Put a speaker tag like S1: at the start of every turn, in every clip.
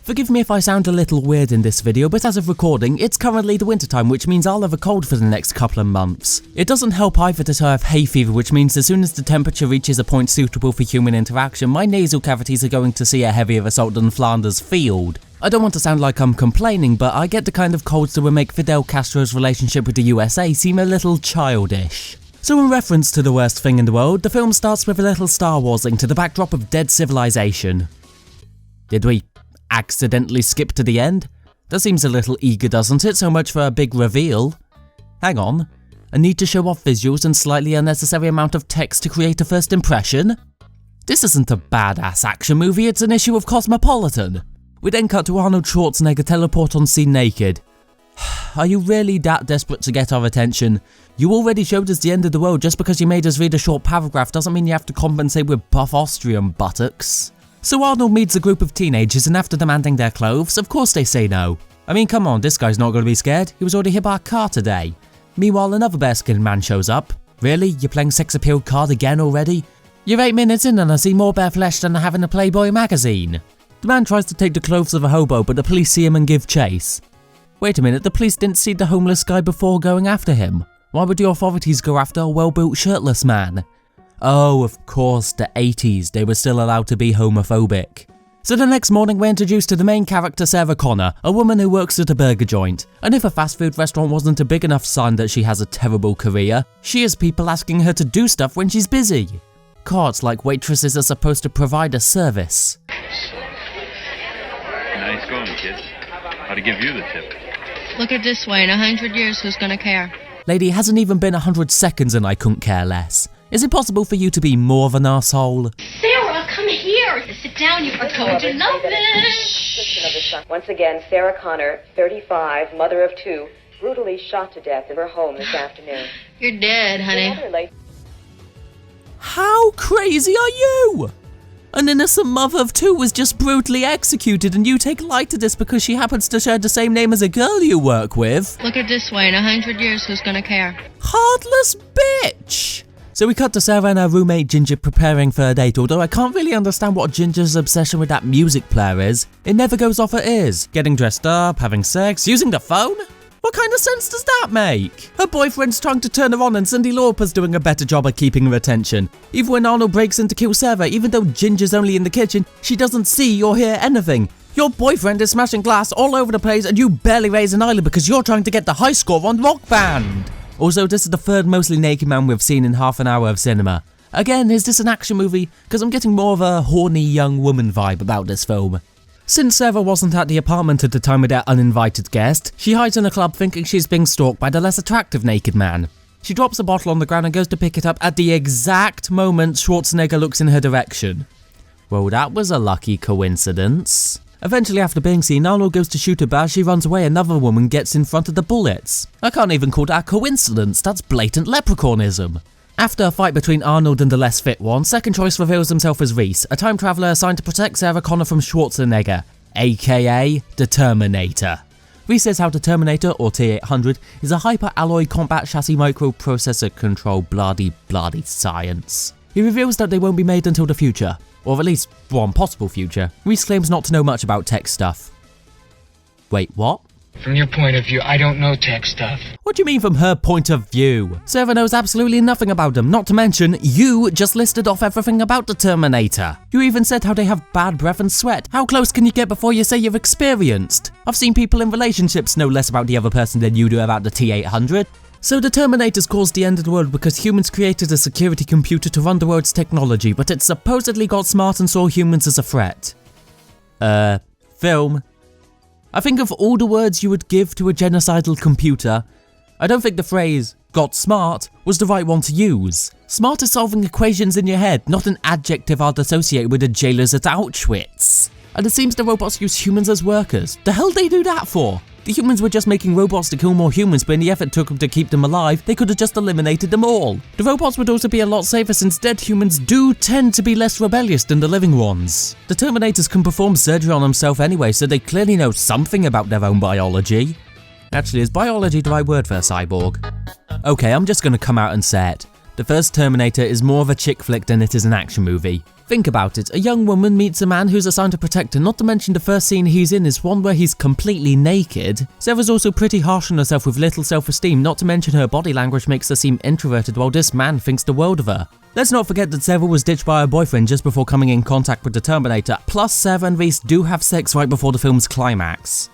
S1: Forgive me if I sound a little weird in this video, but as of recording, it's currently the wintertime, which means I'll have a cold for the next couple of months. It doesn't help either that I have hay fever, which means as soon as the temperature reaches a point suitable for human interaction, my nasal cavities are going to see a heavier assault than Flanders Field. I don't want to sound like I'm complaining, but I get the kind of colds that would make Fidel Castro's relationship with the USA seem a little childish. So in reference to the worst thing in the world, the film starts with a little Star Warsing to the backdrop of dead civilization. Did we accidentally skip to the end? That seems a little eager, doesn't it? So much for a big reveal. Hang on. A need to show off visuals and slightly unnecessary amount of text to create a first impression? This isn't a badass action movie, it's an issue of Cosmopolitan. We then cut to Arnold Schwarzenegger teleport on scene naked. Are you really that desperate to get our attention? You already showed us the end of the world. Just because you made us read a short paragraph doesn't mean you have to compensate with buff Austrian buttocks. So Arnold meets a group of teenagers, and after demanding their clothes, of course they say no. I mean, come on, this guy's not going to be scared. He was already hit by a car today. Meanwhile, another bare-skinned man shows up. Really? You're playing sex appeal card again already? You're 8 minutes in and I see more bare flesh than I have in a Playboy magazine. The man tries to take the clothes of a hobo, but the police see him and give chase. Wait a minute, the police didn't see the homeless guy before going after him. Why would the authorities go after a well-built shirtless man? Oh, of course, the 80s, they were still allowed to be homophobic. So the next morning we're introduced to the main character Sarah Connor, a woman who works at a burger joint. And if a fast food restaurant wasn't a big enough sign that she has a terrible career, she has people asking her to do stuff when she's busy. God, it's like waitresses are supposed to provide a service.
S2: Nice going, kids. How to give you the tip?
S3: Look at it this way, in 100 years, who's gonna care?
S1: Lady, it hasn't even been 100 seconds and I couldn't care less. Is it possible for you to be more of an arsehole?
S3: Sarah, come here! Sit down, you are going to love it!
S4: Once again, Sarah Connor, 35, mother of 2, brutally shot to death in her home this afternoon.
S3: You're dead, honey.
S1: How crazy are you? An innocent mother of 2 was just brutally executed and you take light to this because she happens to share the same name as a girl you work with?
S3: Look at it this way, in 100 years, who's gonna care?
S1: Heartless bitch! So we cut to Sarah and her roommate Ginger preparing for a date, although I can't really understand what Ginger's obsession with that music player is. It never goes off her ears. Getting dressed up, having sex, using the phone? What kind of sense does that make? Her boyfriend's trying to turn her on and Cyndi Lauper's doing a better job at keeping her attention. Even when Arnold breaks in to kill Sarah, even though Ginger's only in the kitchen, she doesn't see or hear anything. Your boyfriend is smashing glass all over the place and you barely raise an eyelid because you're trying to get the high score on Rock Band. Also, this is the third mostly naked man we've seen in half an hour of cinema. Again, is this an action movie? Because I'm getting more of a horny young woman vibe about this film. Since Sarah wasn't at the apartment at the time of their uninvited guest, she hides in a club thinking she's being stalked by the less attractive naked man. She drops a bottle on the ground and goes to pick it up at the exact moment Schwarzenegger looks in her direction. Well, that was a lucky coincidence. Eventually, after being seen, Arnold goes to shoot her, but as she runs away, another woman gets in front of the bullets. I can't even call that a coincidence, that's blatant leprechaunism. After a fight between Arnold and the less fit one, second choice reveals himself as Reese, a time traveller assigned to protect Sarah Connor from Schwarzenegger, aka the Terminator. Reese says how the Terminator, or T-800, is a hyper-alloy combat chassis microprocessor control bloody science. He reveals that they won't be made until the future. Or at least, one possible future. Reese claims not to know much about tech stuff. Wait, what?
S5: From your point of view, I don't know tech stuff.
S1: What do you mean from her point of view? Sarah knows absolutely nothing about them, not to mention, you just listed off everything about the Terminator. You even said how they have bad breath and sweat. How close can you get before you say you've experienced? I've seen people in relationships know less about the other person than you do about the T-800. So the Terminators caused the end of the world because humans created a security computer to run the world's technology, but it supposedly got smart and saw humans as a threat. Film. I think of all the words you would give to a genocidal computer, I don't think the phrase, got smart, was the right one to use. Smart is solving equations in your head, not an adjective I'd associate with the jailers at Auschwitz. And it seems the robots use humans as workers. The hell they do that for? The humans were just making robots to kill more humans, but in the effort it took to keep them alive, they could have just eliminated them all. The robots would also be a lot safer since dead humans do tend to be less rebellious than the living ones. The Terminators can perform surgery on themselves anyway, so they clearly know something about their own biology. Actually, is biology the right word for a cyborg? Okay, I'm just gonna come out and say it. The first Terminator is more of a chick flick than it is an action movie. Think about it, a young woman meets a man who's assigned to protect her, not to mention the first scene he's in is one where he's completely naked. Sarah's also pretty harsh on herself with little self-esteem, not to mention her body language makes her seem introverted while this man thinks the world of her. Let's not forget that Sarah was ditched by her boyfriend just before coming in contact with the Terminator, plus Sarah and Reese do have sex right before the film's climax.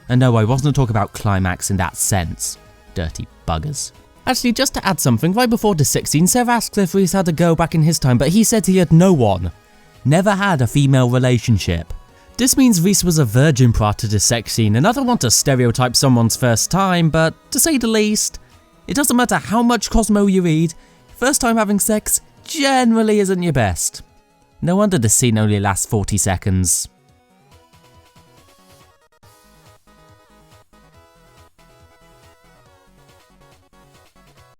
S1: And no, I wasn't talking about climax in that sense. Dirty buggers. Actually, just to add something, right before the sex scene, Sarah asked if Reese had a girl back in his time, but he said he had no one. Never had a female relationship. This means Reese was a virgin prior to the sex scene, and I don't want to stereotype someone's first time, but to say the least, it doesn't matter how much Cosmo you read, first time having sex generally isn't your best. No wonder the scene only lasts 40 seconds.